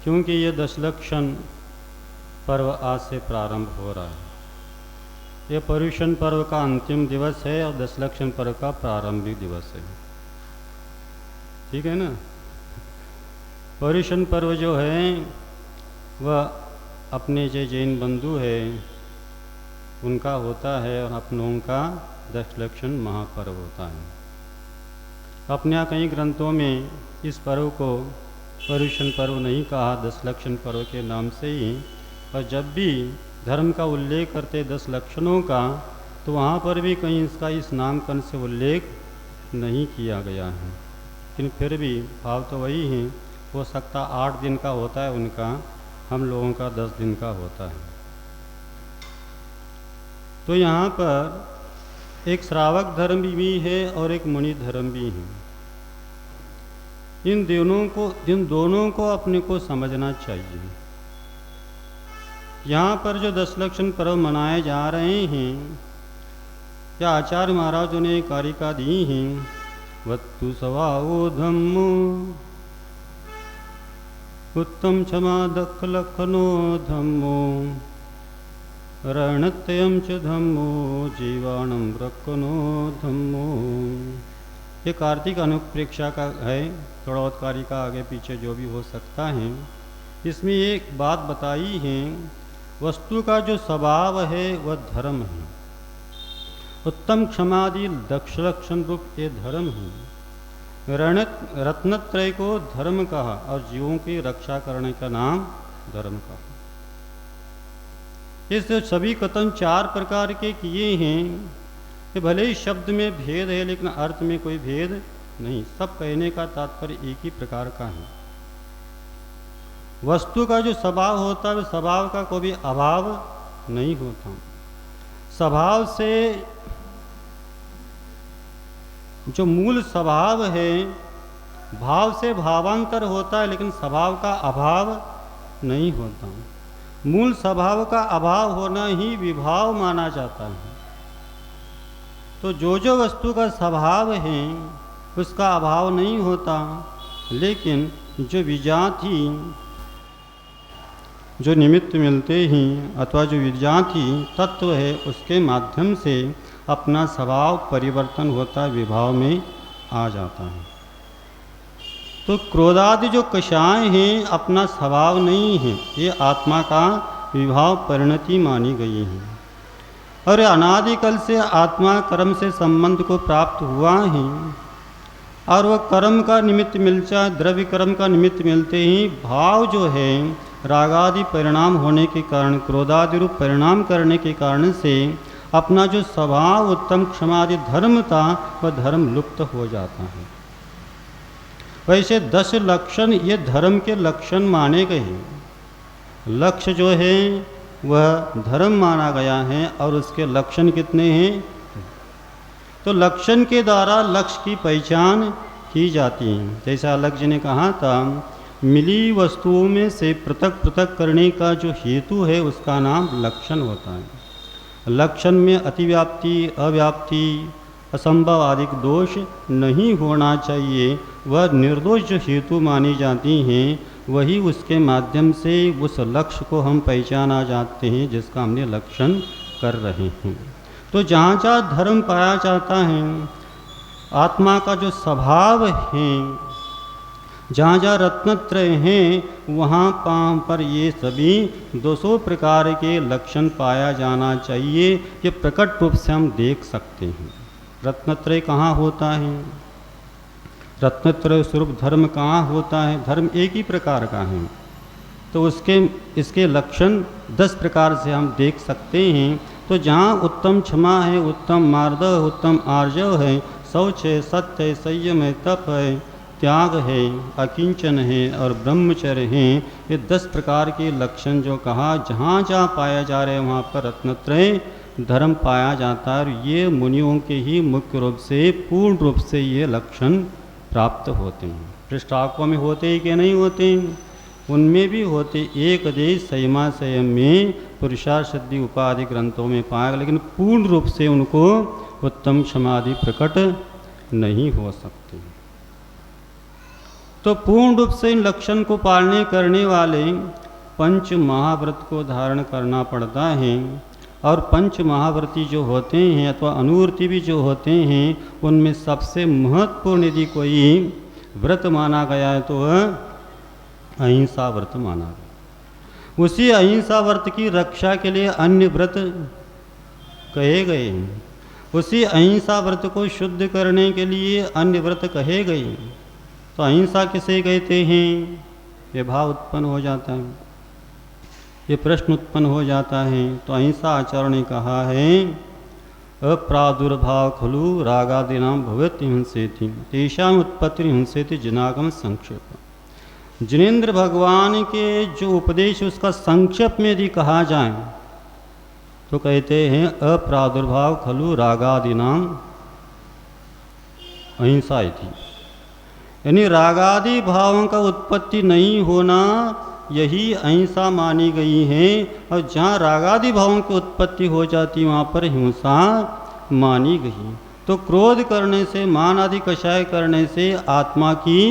क्योंकि ये दशलक्षण पर्व आज से प्रारंभ हो रहा है। ये पर्युषण पर्व का अंतिम दिवस है और दशलक्षण पर्व का प्रारंभिक दिवस है। ठीक है ना। पर्युषण पर्व जो है वह अपने जो जैन बंधु है उनका होता है और अपनों का दशलक्षण महापर्व होता है। अपने यहाँ कई ग्रंथों में इस पर्व को पर्युषण पर्व नहीं कहा, दशलक्षण पर्व के नाम से ही। और जब भी धर्म का उल्लेख करते 10 लक्षणों का, तो वहाँ पर भी कहीं इसका इस नामकरण से उल्लेख नहीं किया गया है। लेकिन फिर भी भाव तो वही है। हो सकता 8 दिन का होता है उनका, हम लोगों का 10 दिन का होता है। तो यहाँ पर एक श्रावक धर्म भी है और एक मुनि धर्म भी है। इन दोनों को अपने को समझना चाहिए। यहाँ पर जो दशलक्षण पर्व मनाए जा रहे हैं, या आचार्य महाराजों ने कारिका दी हैं, वत्तु सवाओ धम्मो उत्तम क्षमा दख लखनो धम्मो रणत्यम च धम्मो जीवाणम रखनो धम्मो। ये कार्तिक अनुप्रेक्षा का है, थोड़ा बहुत कारिका आगे पीछे जो भी हो सकता है। इसमें एक बात बताई है, वस्तु का जो स्वभाव है वह धर्म है। उत्तम क्षमादि दशलक्षण रूप ये धर्म है। रत्नत्रय को धर्म कहा और जीवों की रक्षा करने का नाम धर्म कहा। इस सभी कथन 4 प्रकार के किए हैं कि भले ही शब्द में भेद है लेकिन अर्थ में कोई भेद नहीं। सब कहने का तात्पर्य एक ही प्रकार का है। वस्तु का जो स्वभाव होता है स्वभाव का कोई अभाव नहीं होता। स्वभाव से जो मूल स्वभाव है, भाव से भावांतर होता है लेकिन स्वभाव का अभाव नहीं होता। मूल स्वभाव का अभाव होना ही विभाव माना जाता है। तो जो वस्तु का स्वभाव है उसका अभाव नहीं होता, लेकिन जो विजाति जो निमित्त मिलते ही अथवा जो विजाति तत्व है उसके माध्यम से अपना स्वभाव परिवर्तन होता है, विभाव में आ जाता है। तो क्रोधादि जो कषाय हैं अपना स्वभाव नहीं है, ये आत्मा का विभाव परिणति मानी गई है। और अनादिकाल से आत्मा कर्म से संबंध को प्राप्त हुआ है और वह कर्म का निमित्त मिलता, द्रव्य कर्म का निमित्त मिलते ही भाव जो है रागादि परिणाम होने के कारण, क्रोधादि रूप परिणाम करने के कारण से अपना जो स्वभाव उत्तम क्षमादि धर्म था वह धर्म लुप्त हो जाता है। वैसे 10 लक्षण ये धर्म के लक्षण माने गए। लक्ष्य जो है वह धर्म माना गया है और उसके लक्षण कितने हैं? तो लक्षण के द्वारा लक्ष्य की पहचान की जाती है। जैसा अलग जी ने कहा था, मिली वस्तुओं में से पृथक पृथक करने का जो हेतु है उसका नाम लक्षण होता है। लक्षण में अतिव्याप्ति, अव्याप्ति, असंभव आदि दोष नहीं होना चाहिए। वह निर्दोष जो हेतु मानी जाती हैं वही उसके माध्यम से उस लक्ष्य को हम पहचाना जाते हैं जिसका हमने लक्षण कर रहे हैं। तो जहाँ जहाँ धर्म पाया जाता है, आत्मा का जो स्वभाव है, जहाँ जहाँ रत्नत्रय हैं वहाँ पर ये सभी 200 प्रकार के लक्षण पाया जाना चाहिए। ये प्रकट रूप से हम देख सकते हैं। रत्नत्रय कहाँ होता है, रत्नत्रय स्वरूप धर्म कहाँ होता है? धर्म एक ही प्रकार का है, तो इसके लक्षण 10 प्रकार से हम देख सकते हैं। तो जहाँ उत्तम क्षमा है, उत्तम मार्दव, उत्तम आर्जव है, शौच है, सत्य है, संयम है, तप है, त्याग है, अकिंचन है और ब्रह्मचर्य हैं, ये 10 प्रकार के लक्षण जो कहा जहाँ जहाँ पाया जा रहे हैं वहाँ पर रत्नत्रय धर्म पाया जाता है। और ये मुनियों के ही मुख्य रूप से पूर्ण रूप से ये लक्षण प्राप्त होते हैं। पृष्ठाकों में होते ही कि नहीं होते, उनमें भी होते। एक देश संयमा संयम में पुरुषार्थ सिद्धि उपाधि ग्रंथों में पाया, लेकिन पूर्ण रूप से उनको उत्तम क्षमादि प्रकट नहीं हो सकते। तो पूर्ण रूप से इन लक्षण को पालने करने वाले पंच महाव्रत को धारण करना पड़ता है। और पंच महाव्रती जो होते हैं अथवा अनुव्रती भी जो होते हैं, उनमें सबसे महत्वपूर्ण यदि कोई व्रत माना गया है तो वह अहिंसा व्रत माना गया। उसी अहिंसा व्रत की रक्षा के लिए अन्य व्रत कहे गए हैं। उसी अहिंसा व्रत को शुद्ध करने के लिए अन्य व्रत कहे गए। तो अहिंसा किसे कहते हैं, ये भाव उत्पन्न हो जाता है, ये प्रश्न उत्पन्न हो जाता है। तो अहिंसा आचार्य ने कहा है अप्रादुर्भाव खलु रागादीनाम भवेत् हिंसेति तेषाम उत्पत्ति हिंसेति जिनागम संक्षेप। जिनेन्द्र भगवान के जो उपदेश उसका संक्षेप में यदि कहा जाए तो कहते हैं अप्रादुर्भाव खलु रागादीनाम अहिंसा थी, यानी रागादि भावों का उत्पत्ति नहीं होना यही अहिंसा मानी गई है। और जहाँ रागादि भावों की उत्पत्ति हो जाती वहाँ पर हिंसा मानी गई। तो क्रोध करने से, मान आदि कषाय करने से आत्मा की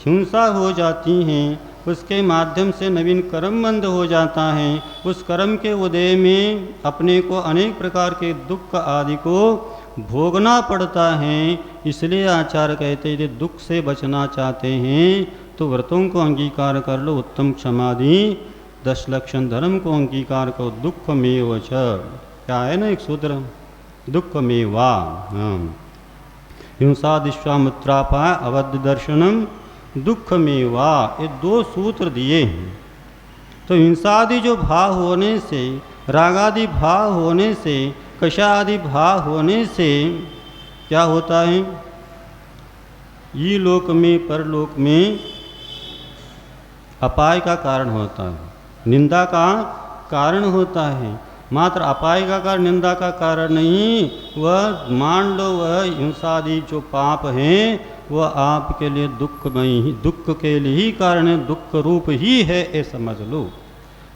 हिंसा हो जाती है। उसके माध्यम से नवीन कर्म बंद हो जाता है। उस कर्म के उदय में अपने को अनेक प्रकार के दुख आदि को भोगना पड़ता है। इसलिए आचार्य कहते हैं यदि दुख से बचना चाहते हैं तो व्रतों को अंगीकार कर लो, उत्तम क्षमादि 10 लक्षण धर्म को अंगीकार करो। दुख में वच, क्या है ना एक सूत्र, दुख में वा हिंसा विश्वामित्रापाय अवध दर्शनम दुख में वा, ये 2 सूत्र दिए हैं। तो हिंसादि जो भाव होने से, रागादि भाव होने से, कषादि भाव होने से क्या होता है, ये लोक में परलोक में अपाय का कारण होता है, निंदा का कारण होता है। मात्र अपाय का कारण, निंदा का कारण नहीं। वह मान लो वह हिंसादि जो पाप हैं वह आपके लिए दुख में ही, दुख के लिए ही कारण है, दुख रूप ही है, ये समझ लो।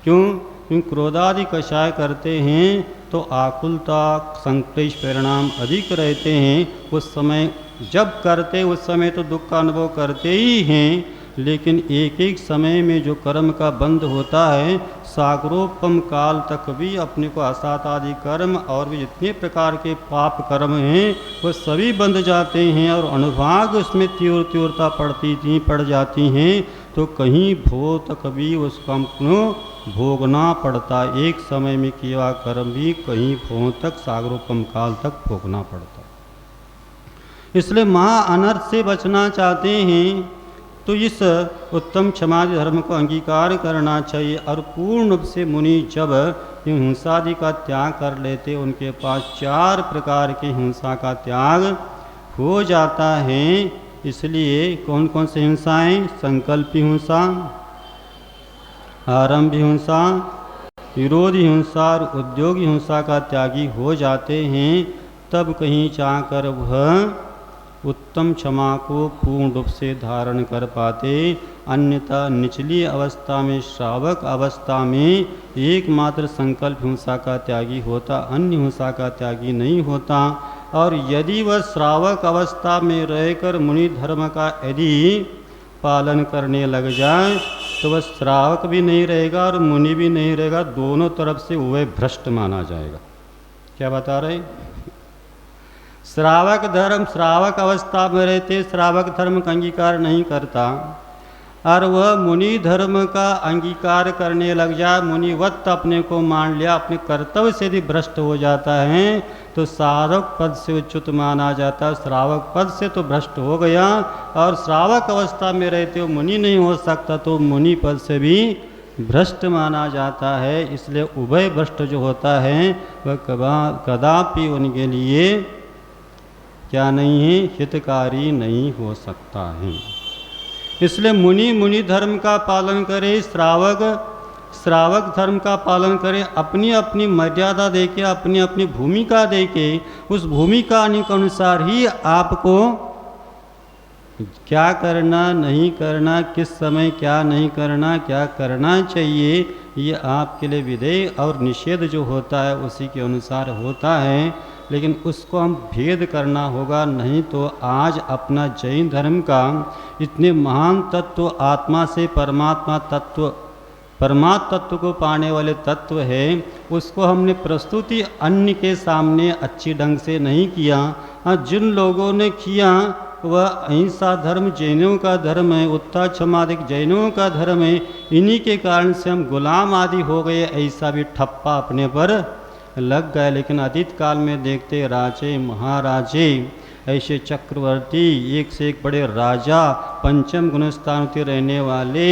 क्यों? क्योंकि क्रोधादि कषाय करते हैं तो आकुलता संक्लेश परिणाम अधिक रहते हैं। उस समय जब करते उस समय तो दुख का अनुभव करते ही हैं, लेकिन एक एक समय में जो कर्म का बंध होता है, सागरोपम काल तक भी अपने को असात आदि कर्म और भी जितने प्रकार के पाप कर्म हैं वो सभी बंध जाते हैं और अनुभाग उसमें तीव्रता पड़ जाती हैं। तो कहीं भो तक भी उस काम को भोगना पड़ता, एक समय में किया कर्म भी कहीं भो तक सागरोपम काल तक भोगना पड़ता। इसलिए महा अनर्थ से बचना चाहते हैं तो इस उत्तम क्षमादि धर्म को अंगीकार करना चाहिए। और पूर्ण रूप से मुनि जब हिंसादि का त्याग कर लेते, उनके पास 4 प्रकार की हिंसा का त्याग हो जाता है। इसलिए कौन कौन सी हिंसाएं? संकल्पी हिंसा, आरंभी हिंसा, विरोधी हिंसा और उद्योगी हिंसा का त्यागी हो जाते हैं। तब कहीं चाहकर वह उत्तम क्षमा को पूर्ण रूप से धारण कर पाते। अन्यथा निचली अवस्था में, श्रावक अवस्था में एकमात्र संकल्प हिंसा का त्यागी होता, अन्य हिंसा का त्यागी नहीं होता। और यदि वह श्रावक अवस्था में रहकर मुनि धर्म का यदि पालन करने लग जाए तो वह श्रावक भी नहीं रहेगा और मुनि भी नहीं रहेगा, दोनों तरफ से वह भ्रष्ट माना जाएगा। क्या बता रहे? श्रावक धर्म श्रावक अवस्था में रहते श्रावक धर्म का अंगीकार नहीं करता और वह मुनि धर्म का अंगीकार करने लग जाए, मुनिवत अपने को मान लिया, अपने कर्तव्य से यदि भ्रष्ट हो जाता है तो श्रावक पद से उच्युत माना जाता है। श्रावक पद से तो भ्रष्ट हो गया और श्रावक अवस्था में रहते हो मुनि नहीं हो सकता, तो मुनि पद से भी भ्रष्ट माना जाता है। इसलिए उभय भ्रष्ट जो होता है वह कदापि उनके लिए क्या नहीं है, हितकारी नहीं हो सकता है। इसलिए मुनि धर्म का पालन करे, श्रावक धर्म का पालन करे, अपनी अपनी मर्यादा देके, अपनी अपनी भूमिका देके, उस भूमिका के अनुसार ही आपको क्या करना नहीं करना, किस समय क्या नहीं करना, क्या करना चाहिए, ये आपके लिए विधेय और निषेध जो होता है उसी के अनुसार होता है। लेकिन उसको हम भेद करना होगा, नहीं तो आज अपना जैन धर्म का इतने महान तत्व आत्मा से परमात्मा तत्व को पाने वाले तत्व है, उसको हमने प्रस्तुति अन्य के सामने अच्छी ढंग से नहीं किया। हाँ, जिन लोगों ने किया वह अहिंसा धर्म जैनों का धर्म है, उत्ता क्षमादिक जैनों का धर्म है, इन्हीं के कारण से हम गुलाम आदि हो गए, ऐसा भी ठप्पा अपने पर लग गए। लेकिन अतीत काल में देखते राजे महाराजे ऐसे चक्रवर्ती, एक से एक बड़े राजा, पंचम गुणस्थान के रहने वाले,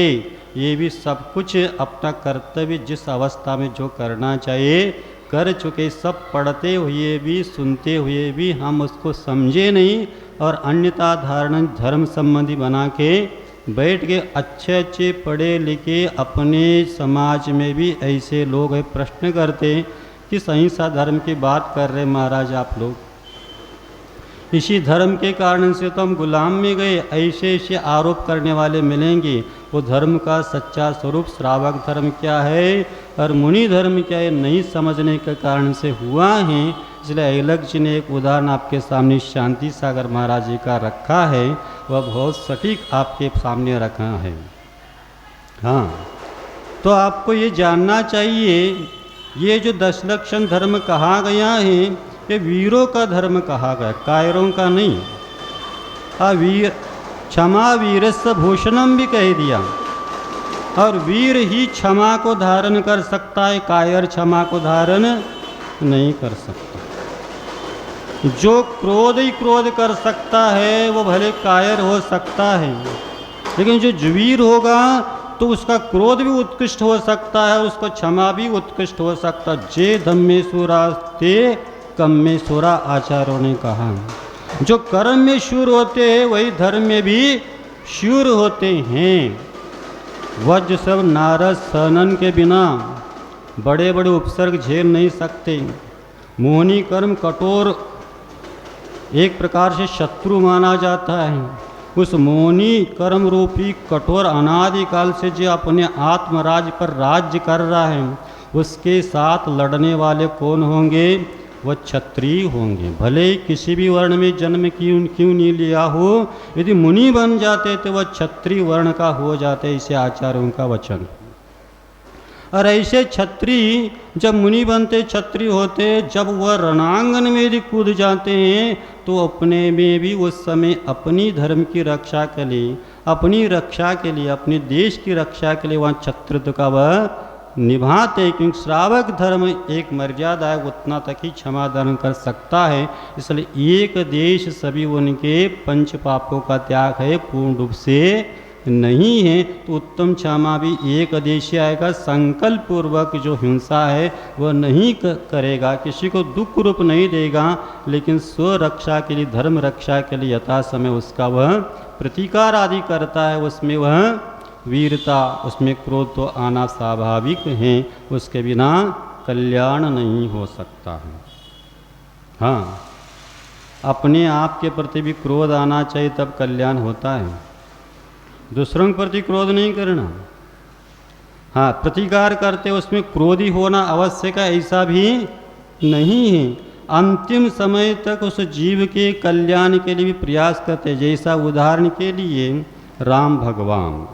ये भी सब कुछ अपना कर्तव्य जिस अवस्था में जो करना चाहिए कर चुके। सब पढ़ते हुए भी सुनते हुए भी हम उसको समझे नहीं और अन्यथा धारण धर्म संबंधी बना के बैठ के अच्छे अच्छे पढ़े लिखे अपने समाज में भी ऐसे लोग प्रश्न करते किस अहिंसा धर्म की बात कर रहे महाराज आप लोग, इसी धर्म के कारण से तो हम गुलाम में गए। ऐसे ऐसे आरोप करने वाले मिलेंगे। वो धर्म का सच्चा स्वरूप श्रावक धर्म क्या है और मुनि धर्म क्या है नहीं समझने के कारण से हुआ है। इसलिए ऐलक जी ने एक उदाहरण आपके सामने शांति सागर महाराज जी का रखा है, वह बहुत सटीक आपके सामने रखा है। हाँ, तो आपको ये जानना चाहिए, ये जो 10 लक्षण धर्म कहा गया है ये वीरों का धर्म कहा गया, कायरों का नहीं। वीर क्षमा वीरस्य भूषणम भी कह दिया, और वीर ही क्षमा को धारण कर सकता है, कायर क्षमा को धारण नहीं कर सकता। जो क्रोध ही क्रोध कर सकता है वो भले कायर हो सकता है, लेकिन जो वीर होगा तो उसका क्रोध भी उत्कृष्ट हो सकता है, उसको क्षमा भी उत्कृष्ट हो सकता। जे धम्मेश्वरास्ते कम्मेश्वरा आचार्यों ने कहा, जो कर्म में शूर होते हैं वही धर्म में भी शूर होते हैं। वज्र सब नारद सनन के बिना बड़े बड़े उपसर्ग झेल नहीं सकते। मोहनी कर्म कठोर एक प्रकार से शत्रु माना जाता है। उस मोहनी कर्म रूपी कठोर अनादिकाल से जो अपने आत्मराज पर राज्य कर रहा है, उसके साथ लड़ने वाले कौन होंगे? वह क्षत्रिय होंगे। भले ही किसी भी वर्ण में जन्म क्यों नहीं लिया हो, यदि मुनि बन जाते तो वह क्षत्रिय वर्ण का हो जाते, इसे आचार्यों का वचन। और ऐसे क्षत्रिय जब मुनि बनते क्षत्रिय होते, जब वह रणांगन में यदि कूद जाते हैं तो अपने में भी उस समय अपनी धर्म की रक्षा के लिए, अपनी रक्षा के लिए, अपने देश की रक्षा के लिए वहाँ क्षत्रित्व का वह निभाते। क्योंकि श्रावक धर्म एक मर्यादा है, उतना तक ही क्षमा दान कर सकता है। इसलिए एक देश सभी उनके पंच पापों का त्याग है, पूर्ण रूप से नहीं है। तो उत्तम क्षमा भी एक देशीय आएगा। संकल्प पूर्वक जो हिंसा है वह नहीं करेगा, किसी को दुख रूप नहीं देगा, लेकिन स्वरक्षा के लिए, धर्म रक्षा के लिए यथा समय उसका वह प्रतिकार आदि करता है। उसमें वह वीरता, उसमें क्रोध तो आना स्वाभाविक है, उसके बिना कल्याण नहीं हो सकता है। हाँ, अपने आप के प्रति भी क्रोध आना चाहिए, तब कल्याण होता है। दूसरों के प्रति क्रोध नहीं करना। हाँ, प्रतिकार करते उसमें क्रोधी होना आवश्यक है, ऐसा भी नहीं है। अंतिम समय तक उस जीव के कल्याण के लिए भी प्रयास करते। जैसा उदाहरण के लिए राम भगवान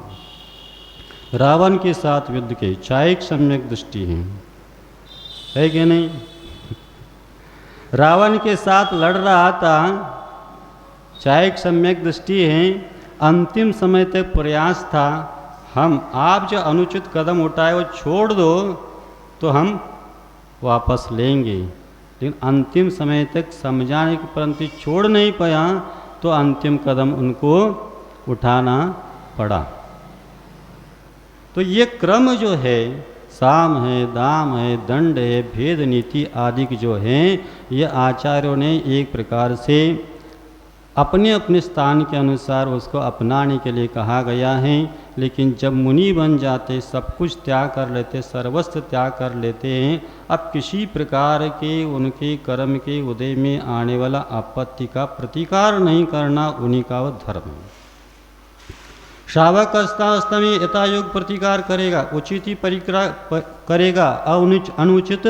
रावण के साथ युद्ध के चाहे सम्यक दृष्टि है कि नहीं? रावण के साथ लड़ रहा था, चाहे सम्यक दृष्टि है। अंतिम समय तक प्रयास था, आप जो अनुचित कदम उठाए वो छोड़ दो तो हम वापस लेंगे। लेकिन अंतिम समय तक समझाने के परंतु छोड़ नहीं पाया, तो अंतिम कदम उनको उठाना पड़ा। तो ये क्रम जो है, साम है, दाम है, दंड है, भेद नीति आदि जो है, ये आचार्यों ने एक प्रकार से अपने अपने स्थान के अनुसार उसको अपनाने के लिए कहा गया है। लेकिन जब मुनि बन जाते, सब कुछ त्याग कर लेते, सर्वस्व त्याग कर लेते हैं, अब किसी प्रकार के उनके कर्म के उदय में आने वाला आपत्ति का प्रतिकार नहीं करना उन्हीं का वह धर्म है। श्रावक अवस्था में यथायोग प्रतिकार करेगा, उचित ही परिक्रा करेगा, अनुचित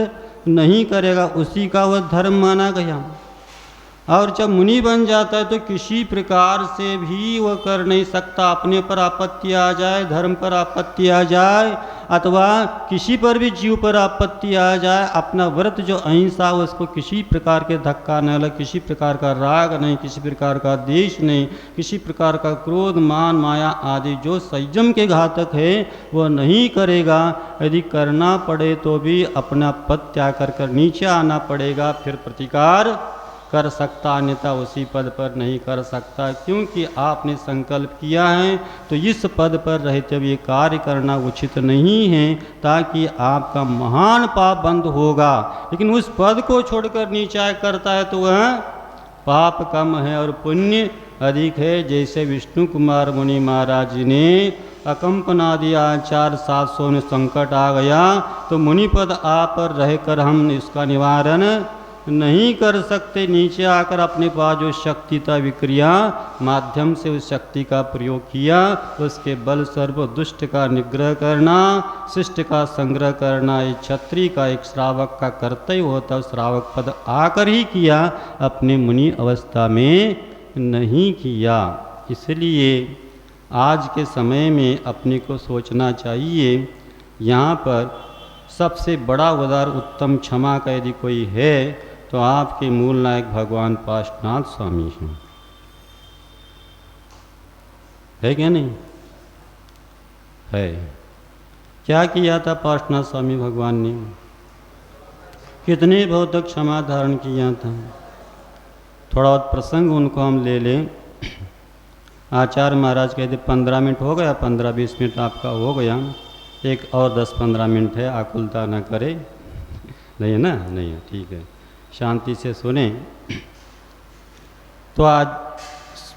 नहीं करेगा उसी का वह धर्म माना गया। और जब मुनि बन जाता है तो किसी प्रकार से भी वह कर नहीं सकता, अपने पर आपत्ति आ जाए, धर्म पर आपत्ति आ जाए, अथवा किसी पर भी जीव पर आपत्ति आ जाए, अपना व्रत जो अहिंसा उसको किसी प्रकार के धक्का न लगे, किसी प्रकार का राग नहीं, किसी प्रकार का द्वेष नहीं, किसी प्रकार का क्रोध मान माया आदि जो संयम के घातक है वह नहीं करेगा। यदि करना पड़े तो भी अपना पद त्याग कर नीचे आना पड़ेगा, फिर प्रतिकार कर सकता, अन्यथा उसी पद पर नहीं कर सकता, क्योंकि आपने संकल्प किया है तो इस पद पर रहते हुए कार्य करना उचित नहीं है, ताकि आपका महान पाप बंद होगा। लेकिन उस पद को छोड़कर नीचा करता है तो वह पाप कम है और पुण्य अधिक है। जैसे विष्णु कुमार मुनि महाराज जी ने अकंपनादि आचार 700 में संकट आ गया तो मुनि पद आ पर रहकर हम इसका निवारण नहीं कर सकते, नीचे आकर अपने पास जो शक्ति था विक्रिया माध्यम से उस शक्ति का प्रयोग किया, उसके बल सर्व दुष्ट का निग्रह करना, शिष्ट का संग्रह करना ये क्षत्रिय का एक श्रावक का कर्तव्य होता। श्रावक पद आकर ही किया, अपने मुनि अवस्था में नहीं किया। इसलिए आज के समय में अपने को सोचना चाहिए, यहाँ पर सबसे बड़ा उदार उत्तम क्षमा का यदि कोई है तो आपके मूल नायक भगवान पार्श्वनाथ स्वामी हैं, है क्या नहीं है? क्या किया था पार्श्वनाथ स्वामी भगवान ने? कितने बहुत क्षमा धारण किया था? थोड़ा बहुत प्रसंग उनको हम ले लें। आचार्य महाराज कहते 15 मिनट हो गया, 15-20 मिनट आपका हो गया, एक और 10-15 मिनट है, आकुलता न करे। नहीं है ना? नहीं है, ठीक है, शांति से सुने। तो आज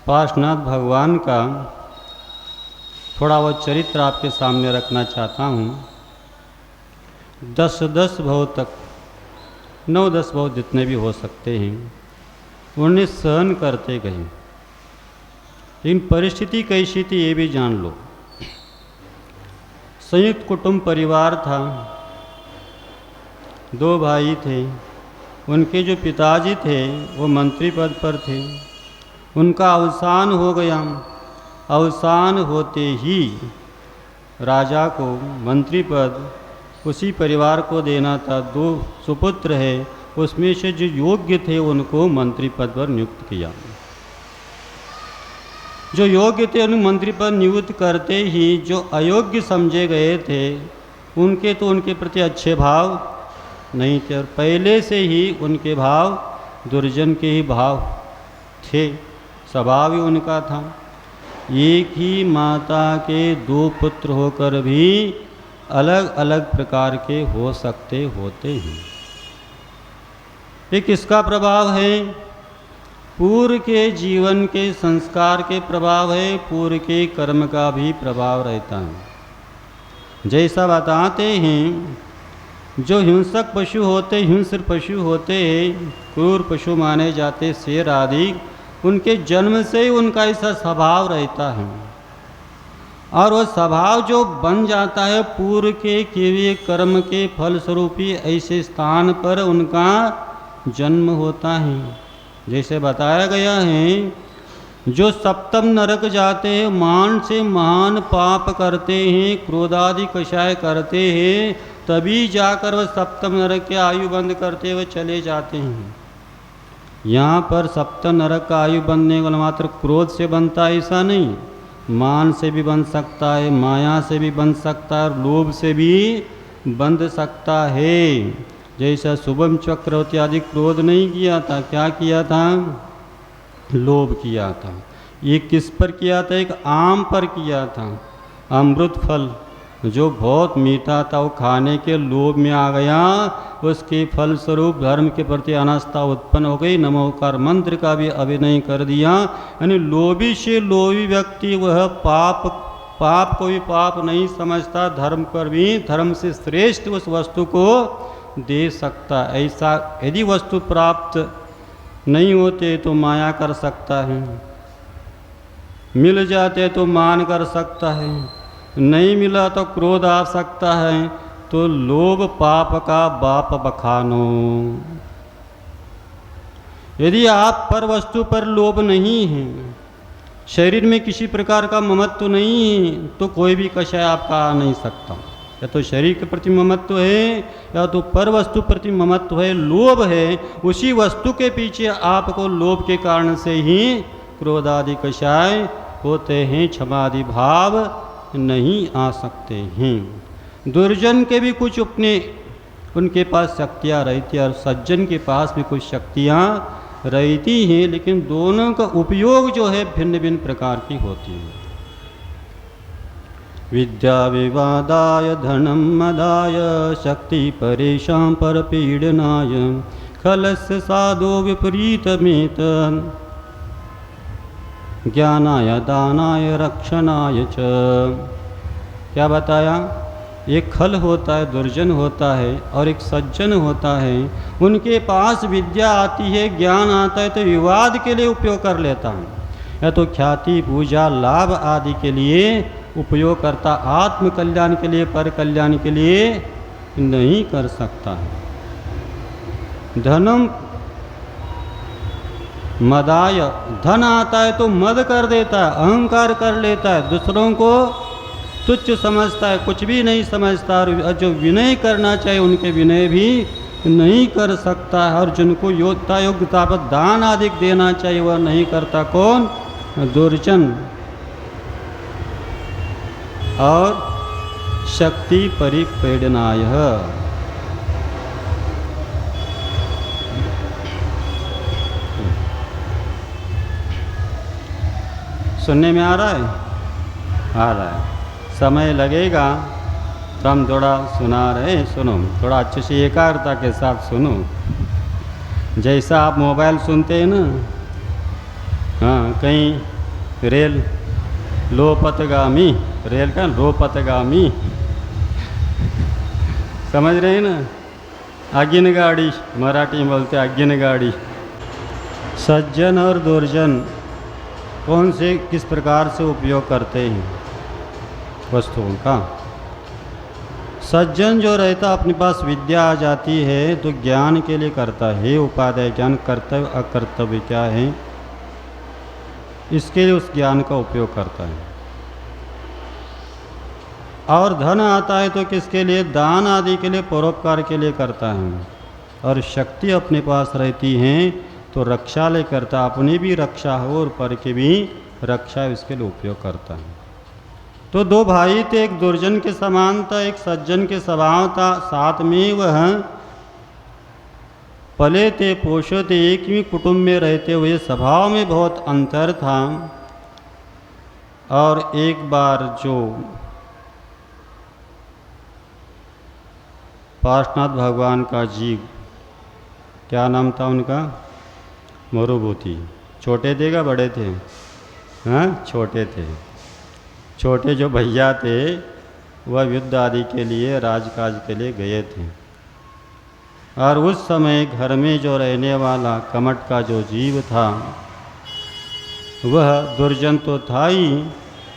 पार्श्वनाथ भगवान का थोड़ा वो चरित्र आपके सामने रखना चाहता हूँ। 10 भाव तक, 9-10 भाव जितने भी हो सकते हैं उन्हें सहन करते गए। लेकिन परिस्थिति कैसी थी ये भी जान लो। संयुक्त कुटुंब परिवार था, 2 भाई थे, उनके जो पिताजी थे वो मंत्री पद पर थे, उनका अवसान हो गया। अवसान होते ही राजा को मंत्री पद उसी परिवार को देना था। 2 सुपुत्र है, उसमें से जो योग्य थे उनको मंत्री पद पर नियुक्त किया। जो योग्य थे उन्हें मंत्री पद नियुक्त करते ही जो अयोग्य समझे गए थे उनके तो उनके प्रति अच्छे भाव नहीं थे, और पहले से ही उनके भाव दुर्जन के ही भाव थे, स्वभाव ही उनका था। एक ही माता के 2 पुत्र होकर भी अलग अलग प्रकार के हो सकते होते हैं। ये किसका प्रभाव है? पूर्व के जीवन के संस्कार के प्रभाव है, पूर्व के कर्म का भी प्रभाव रहता है। जैसा बताते हैं, जो हिंसक पशु होते, हिंस्र पशु होते, क्रूर पशु माने जाते शेर आदि, उनके जन्म से ही उनका ऐसा स्वभाव रहता है, और वह स्वभाव जो बन जाता है पूर्व के किए हुए कर्म के फलस्वरूप ही ऐसे स्थान पर उनका जन्म होता है। जैसे बताया गया है, जो सप्तम नरक जाते हैं, मान से महान पाप करते हैं, क्रोधादि कषाय करते हैं, तभी जाकर वह सप्तम नरक के आयु बंद करते हुए चले जाते हैं। यहाँ पर सप्तम नरक का आयु बनने वाला मात्र क्रोध से बनता है ऐसा नहीं, मान से भी बन सकता है, माया से भी बन सकता है, और लोभ से भी बंध सकता है। जैसा शुभम चक्रवर्ती आदि क्रोध नहीं किया था, क्या किया था? लोभ किया था। ये किस पर किया था? एक आम पर किया था। अमृत फल जो बहुत मीठा था वो खाने के लोभ में आ गया, उसके फलस्वरूप धर्म के प्रति अनास्था उत्पन्न हो गई, नमोकार मंत्र का भी अभिनय कर दिया। यानी लोभी से लोभी व्यक्ति वह पाप को भी पाप नहीं समझता, धर्म पर भी धर्म से श्रेष्ठ उस वस्तु को दे सकता। ऐसा यदि वस्तु प्राप्त नहीं होते तो माया कर सकता है, मिल जाते तो मान कर सकता है, नहीं मिला तो क्रोध आ सकता है। तो लोभ पाप का बाप बखानो। यदि आप पर वस्तु पर लोभ नहीं है, शरीर में किसी प्रकार का ममत्व नहीं है, तो कोई भी कषाय आपका आ नहीं सकता। या तो शरीर के प्रति ममत्व है, या तो पर वस्तु प्रति ममत्व है, लोभ है, उसी वस्तु के पीछे आपको लोभ के कारण से ही क्रोध आदि कषाय होते हैं, क्षमादि भाव नहीं आ सकते हैं। दुर्जन के भी कुछ अपने उनके पास शक्तियाँ रहती हैं और सज्जन के पास भी कुछ शक्तियाँ रहती हैं, लेकिन दोनों का उपयोग जो है भिन्न भिन्न प्रकार की होती है। विद्या विवादाय धनम मदाय शक्ति परेशां पर पीड़नाय खलस्य साधो विपरीतमेत ज्ञानाय दानाय रक्षणाय च। क्या बताया? एक खल होता है, दुर्जन होता है, और एक सज्जन होता है। उनके पास विद्या आती है, ज्ञान आता है, तो विवाद के लिए उपयोग कर लेता है, या तो ख्याति पूजा लाभ आदि के लिए उपयोग करता, आत्म कल्याण के लिए पर कल्याण के लिए नहीं कर सकता है। धनम मदाय, धन आता है तो मद कर देता है, अहंकार कर लेता है, दूसरों को तुच्छ समझता है, कुछ भी नहीं समझता, और जो विनय करना चाहिए उनके विनय भी नहीं कर सकता है, और जिनको योग्यता पर दान आदि देना चाहिए वह नहीं करता। कौन? दुर्जन। और शक्ति परिपीडनाय, सुनने में आ रहा है? आ रहा है। समय लगेगा तो हम थोड़ा सुना रहे हैं, सुनो, थोड़ा अच्छे से एकाग्रता के साथ सुनो। जैसा आप मोबाइल सुनते हैं ना, हाँ, कहीं रेल लोपथगामी, रेल का लोपथगामी, समझ रहे हैं ना? अगिन गाड़ी, मराठी में बोलते हैं अगिन गाड़ी। सज्जन और दुर्जन कौन से किस प्रकार से उपयोग करते हैं वस्तुओं का? सज्जन जो रहता अपने पास विद्या आ जाती है तो ज्ञान के लिए करता है, उपादेय ज्ञान, कर्तव्य अकर्तव्य क्या है इसके लिए उस ज्ञान का उपयोग करता है। और धन आता है तो किसके लिए? दान आदि के लिए, परोपकार के लिए करता है। और शक्ति अपने पास रहती है तो रक्षा ले करता, अपनी भी रक्षा हो और पर की भी रक्षा, इसके लिए उपयोग करता है। तो दो भाई थे, एक दुर्जन के समान था, एक सज्जन के स्वभाव था, साथ में वह पले थे, पोषे थे, एक ही कुटुंब में रहते हुए स्वभाव में बहुत अंतर था। और एक बार जो पार्श्वनाथ भगवान का जीव, क्या नाम था उनका? मरुभूति। छोटे थे क्या बड़े थे? हाँ, छोटे थे। छोटे जो भैया थे वह युद्ध आदि के लिए, राजकाज के लिए गए थे। और उस समय घर में जो रहने वाला कमट का जो जीव था वह दुर्जन तो था ही,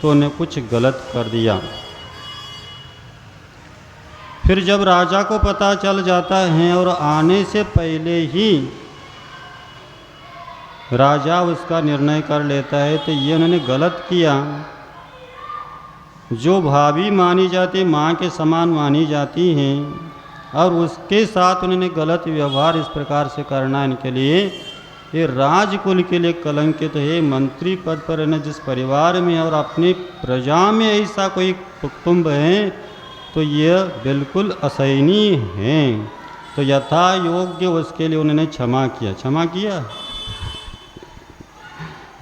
तो उन्हें कुछ गलत कर दिया। फिर जब राजा को पता चल जाता है और आने से पहले ही राजा उसका निर्णय कर लेता है, तो ये उन्होंने गलत किया। जो भाभी मानी जाती, माँ के समान मानी जाती हैं, और उसके साथ उन्होंने गलत व्यवहार इस प्रकार से करना, इनके लिए ये राजकुल के लिए कलंकित है। मंत्री पद पर रहना जिस परिवार में और अपनी प्रजा में ऐसा कोई कुटुंब है तो यह बिल्कुल असहनीय है। तो यथा योग्य उसके लिए उन्होंने क्षमा किया। क्षमा किया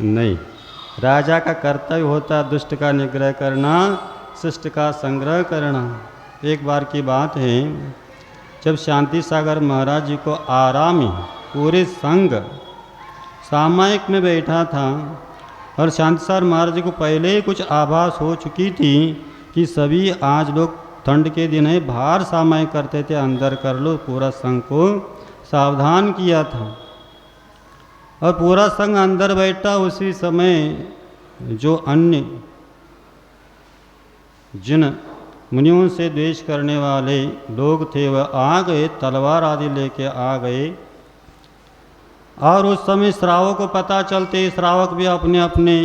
नहीं। राजा का कर्तव्य होता दुष्ट का निग्रह करना, शिष्ट का संग्रह करना। एक बार की बात है, जब शांति सागर महाराज जी को आरामी पूरे संग सामायिक में बैठा था और शांति सागर महाराज जी को पहले ही कुछ आभास हो चुकी थी कि सभी आज लोग ठंड के दिन है बाहर सामायिक करते थे, अंदर कर लो, पूरा संघ को सावधान किया था। और पूरा संघ अंदर बैठा। उसी समय जो अन्य जिन मुनियों से द्वेष करने वाले लोग थे वह आ गए, तलवार आदि लेके आ गए। और उस समय श्रावक को पता चलते श्रावक भी अपने अपने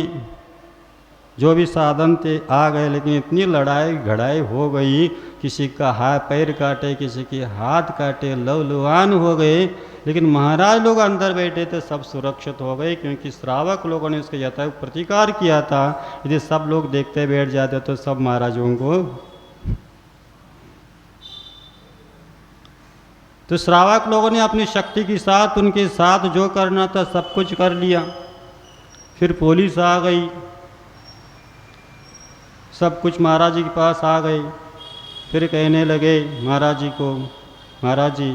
जो भी साधन थे आ गए, लेकिन इतनी लड़ाई घड़ाई हो गई, किसी का हाथ पैर काटे, किसी के हाथ काटे, लवलुहान हो गए। लेकिन महाराज लोग अंदर बैठे थे, सब सुरक्षित हो गए, क्योंकि श्रावक लोगों ने उसके यथावत प्रतिकार किया था। यदि सब लोग देखते बैठ जाते तो सब महाराजों को, तो श्रावक लोगों ने अपनी शक्ति के साथ उनके साथ जो करना था सब कुछ कर लिया। फिर पुलिस आ गई, सब कुछ महाराज जी के पास आ गए। फिर कहने लगे महाराज जी को, महाराज जी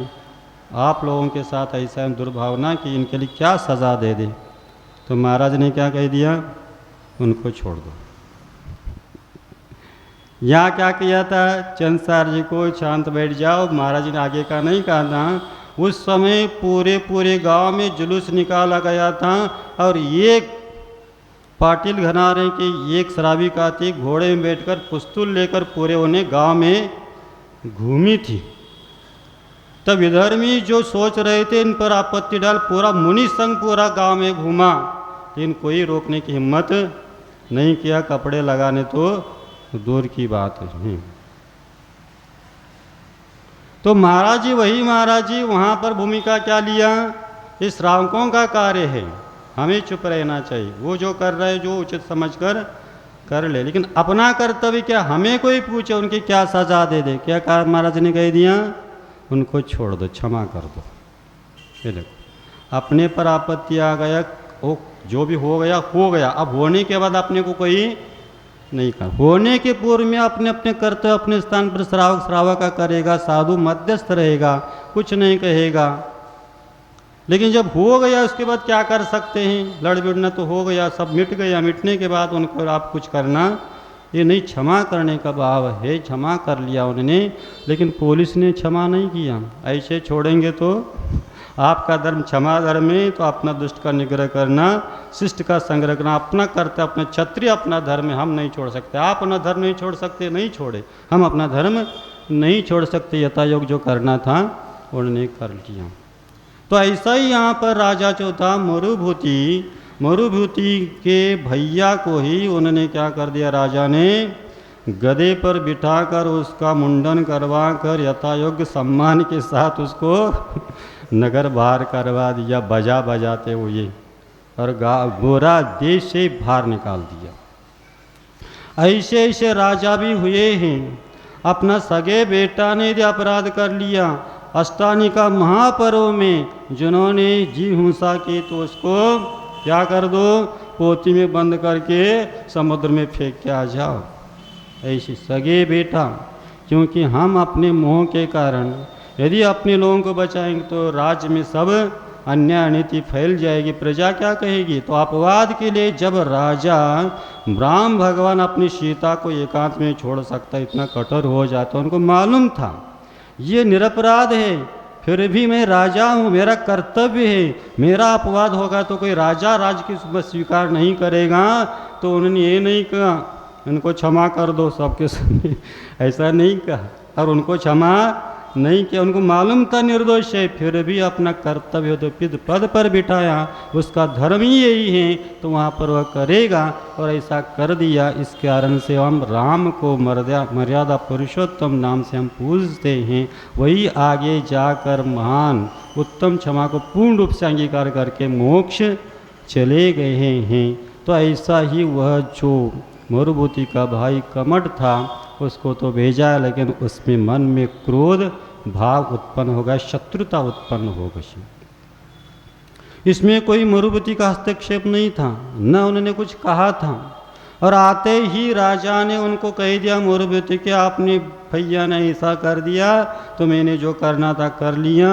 आप लोगों के साथ ऐसा दुर्भावना कि इनके लिए क्या सज़ा दे दे। तो महाराज ने क्या कह दिया, उनको छोड़ दो। यहाँ क्या किया था, चंद्रसार जी को शांत बैठ जाओ, महाराज जी ने आगे का नहीं कहा था। उस समय पूरे पूरे गांव में जुलूस निकाला गया था, और एक पाटिल घराने की एक शराबी का थी, घोड़े में बैठकर पुस्तुल लेकर पूरे उन्हें गांव में घूमी थी। तब विधर्मी जो सोच रहे थे इन पर आपत्ति डाल, पूरा मुनि संग पूरा गांव में घूमा, लेकिन कोई रोकने की हिम्मत नहीं किया। कपड़े लगाने तो दूर की बात है। तो महाराज जी, वही महाराज जी वहाँ पर भूमिका क्या लिया, इस श्रावकों का कार्य है, हमें चुप रहना चाहिए। वो जो कर रहे जो उचित समझकर कर ले, लेकिन अपना कर्तव्य क्या, हमें कोई पूछे उनकी क्या सजा दे दे। क्या कहा महाराज ने, कह दिया उनको छोड़ दो, क्षमा कर दो। ये देखो, अपने पर आपत्ति आ गया, वो जो भी हो गया हो गया। अब होने के बाद अपने को कोई नहीं कर, होने के पूर्व में अपने अपने कर्तव्य अपने स्थान पर श्रावक श्रावक का करेगा, साधु मध्यस्थ रहेगा, कुछ नहीं कहेगा। लेकिन जब हो गया उसके बाद क्या कर सकते हैं, लड़ भिड़ना तो हो गया, सब मिट गया। मिटने के बाद उनको आप कुछ करना ये नहीं, क्षमा करने का भाव है। क्षमा कर लिया उन्होंने, लेकिन पुलिस ने क्षमा नहीं किया। ऐसे छोड़ेंगे तो आपका धर्म क्षमा धर्म है, तो अपना दुष्ट का निग्रह करना, शिष्ट का संग्रह करना अपना करते, अपना क्षत्रिय अपना धर्म हम नहीं छोड़ सकते। आप अपना धर्म नहीं छोड़ सकते, नहीं छोड़े, हम अपना धर्म नहीं छोड़ सकते। यथायोग जो करना था उन्होंने कर लिया। तो ऐसा ही यहाँ पर राजा जो था मरुभूति के भैया को ही उन्होंने क्या कर दिया, राजा ने गधे पर बिठाकर उसका मुंडन करवा कर यथायोग्य सम्मान के साथ उसको नगर बाहर करवा दिया, बजा बजाते हुए, और गोरा देश से बाहर निकाल दिया। ऐसे ऐसे राजा भी हुए हैं। अपना सगे बेटा ने यदि अपराध कर लिया, अष्टानी का महापर्व में जिन्होंने जी हिंसा की, तो उसको क्या कर दो, पोती में बंद करके समुद्र में फेंक के आ जाओ। ऐसे सगे बेटा, क्योंकि हम अपने मोह के कारण यदि अपने लोगों को बचाएंगे तो राज्य में सब अन्याय नीति फैल जाएगी, प्रजा क्या कहेगी। तो अपवाद के लिए जब राजा राम भगवान अपनी सीता को एकांत में छोड़ सकता, इतना कठोर हो जाता, उनको मालूम था ये निरपराध है, फिर भी मैं राजा हूँ, मेरा कर्तव्य है, मेरा अपवाद होगा तो कोई राजा राज की स्वीकार नहीं करेगा। तो उन्होंने ये नहीं कहा उनको क्षमा कर दो सबके सामने, ऐसा नहीं कहा, और उनको क्षमा नहीं किया। उनको मालूम था निर्दोष है, फिर भी अपना कर्तव्य तो पद पर बिठाया, उसका धर्म ही यही है, तो वहाँ पर वह करेगा, और ऐसा कर दिया। इस कारण से हम राम को मर्यादा पुरुषोत्तम नाम से हम पूजते हैं। वही आगे जाकर महान उत्तम क्षमा को पूर्ण रूप से अंगीकार करके मोक्ष चले गए हैं। तो ऐसा ही वह जो मरुभूति का भाई कमट था, उसको तो भेजा, लेकिन उसमें मन में क्रोध भाव उत्पन्न होगा, शत्रुता उत्पन्न हो गई। इसमें कोई मरुभूति का हस्तक्षेप नहीं था, न उन्होंने कुछ कहा था। और आते ही राजा ने उनको कह दिया मरुभूति के, आपने भैया ने ऐसा कर दिया तो मैंने जो करना था कर लिया,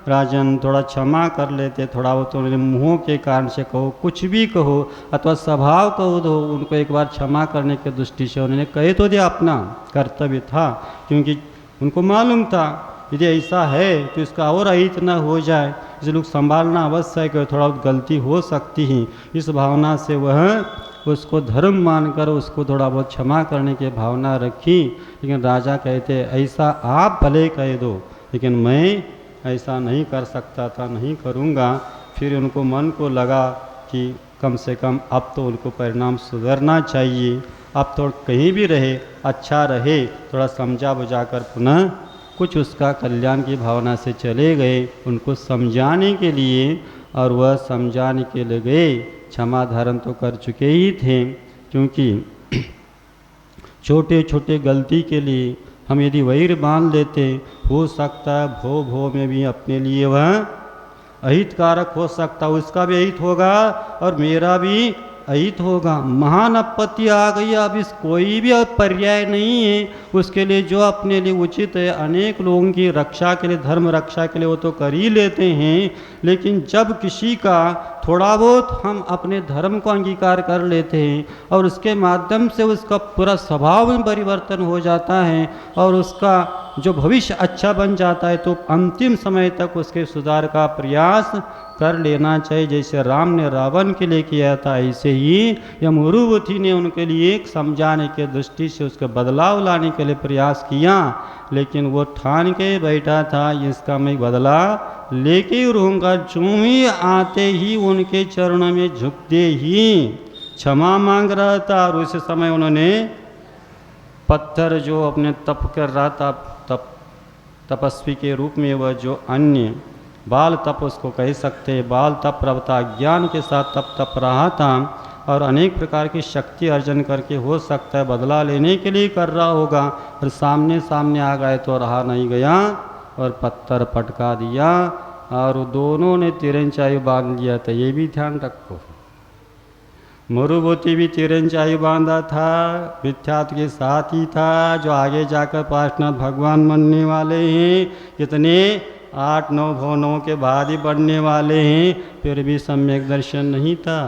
राजन थोड़ा क्षमा कर लेते, थोड़ा वो तो उन्होंने मुँह के कारण से कहो, कुछ भी कहो, अथवा स्वभाव कहो, तो उनको एक बार क्षमा करने की दृष्टि से उन्होंने कहे तो दिया, अपना कर्तव्य था, क्योंकि उनको मालूम था यदि ऐसा है तो इसका और अहित न हो जाए, इसे लोग संभालना अवश्य है कि थोड़ा बहुत गलती हो सकती ही, इस भावना से वह उसको धर्म मानकर उसको थोड़ा बहुत क्षमा करने की भावना रखी। लेकिन राजा कहते ऐसा आप भले कह दो, लेकिन मैं ऐसा नहीं कर सकता था, नहीं करूँगा। फिर उनको मन को लगा कि कम से कम अब तो उनको परिणाम सुधरना चाहिए, अब तो कहीं भी रहे अच्छा रहे, थोड़ा समझा बुझा कर पुनः कुछ उसका कल्याण की भावना से चले गए उनको समझाने के लिए। और वह समझाने के लिए गए, क्षमा धारण तो कर चुके ही थे, क्योंकि छोटे छोटे गलती के लिए हम यदि वैर बांध लेते, हो सकता है भो भो में भी अपने लिए वह अहितकारक हो सकता, उसका भी अहित होगा और मेरा भी अहित होगा। महान आपत्ति आ गई, अब इस कोई भी पर्याय नहीं है उसके लिए जो अपने लिए उचित है। अनेक लोगों की रक्षा के लिए, धर्म रक्षा के लिए वो तो कर ही लेते हैं, लेकिन जब किसी का थोड़ा बहुत हम अपने धर्म को अंगीकार कर लेते हैं और उसके माध्यम से उसका पूरा स्वभाव में परिवर्तन हो जाता है और उसका जो भविष्य अच्छा बन जाता है, तो अंतिम समय तक उसके सुधार का प्रयास कर लेना चाहिए। जैसे राम ने रावण के लिए किया था, ऐसे ही यमरुवती ने उनके लिए एक समझाने के दृष्टि से उसका बदलाव लाने के लिए प्रयास किया, लेकिन वो ठान के बैठा था इसका मैं बदला लेके ही रहूँगा। जो ही आते ही उनके चरणों में झुकते ही क्षमा मांग रहा था। और उस समय उन्होंने पत्थर जो अपने तप कर रहा था, तपस्वी के रूप में, वह जो अन्य बाल तप उसको कह सकते हैं, बाल तप प्रवता ज्ञान के साथ तप रहा था और अनेक प्रकार की शक्ति अर्जन करके हो सकता है बदला लेने के लिए कर रहा होगा, और सामने सामने आ गए तो रहा नहीं गया और पत्थर पटका दिया और दोनों ने तिरंचाई बांध लिया था। ये भी ध्यान रखो, मरुभूति भी तिरंचाई बांधा था, मिथ्यात्व के साथ ही था, जो आगे जाकर पार्श्वनाथ भगवान बनने वाले हैं, इतने 8-9 भवनों के बाद ही बढ़ने वाले हैं, फिर भी सम्यक दर्शन नहीं था।